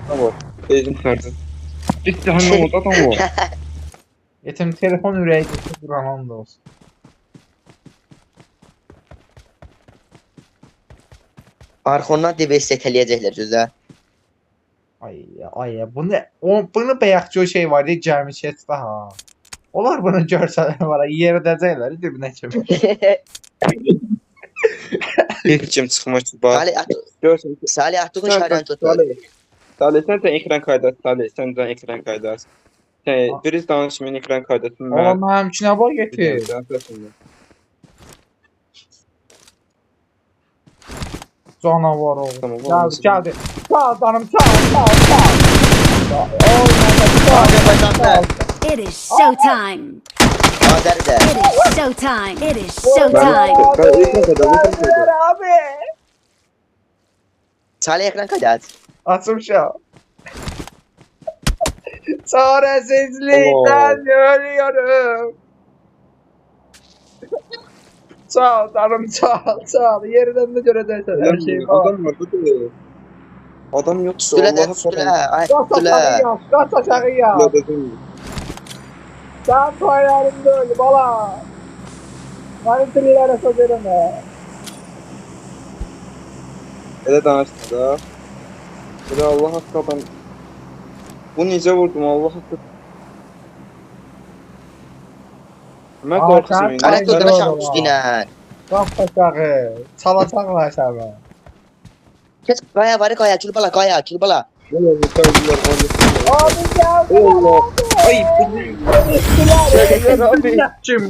Tamam. Teyzim serdin. Bir tane oldu adam o. Yetim telefon ürəyi getib duran da olsun. Arxondan DBS eləyəcəklər gözə. Ay, bunu bəyəxçi o şey var ya, gəmi keçdi ha. Onlar bunu görsələr var ya, yeridəcəklər dibinə kimi. Hiç kim çıkmış. Bak. Görsün. Salih attığın şəhərən tutdu. Salih sen de ekran kaydası. Salih sen de ekran kaydası. Sen biriz danışmayın ekran kaydasını. Oğlum mənim içinə bax getir. Canavar oğlum. Tamam, Geldi. Sağ canım sağ. Oynadı. It is showtime. Azərdə. It is showtime. It is showtime. Abi. Salih ekran kaydet. Açmışam. Çaresizlikten ölüyorum. Çal canım çal. Yerden de göreceksin her şeyi falan. Adam var bu da. Adam yok. Üstülə. Ay, üstülə. Kaç aşağı ya. Sen koyarımda öl bala. Beni tillere sokarım ya. Elə danışma da. Elə Allah haqqı adam. Bu necə vurdum Allah haqqı. Mən qorxusun. Araq tutmuşam üstünə. Kaç aşağı. Çalacaklar sana. Kes qaya var qaya, çulbala qaya, çulbala. Abi geldi. Allah. Ay bu ne? Kim?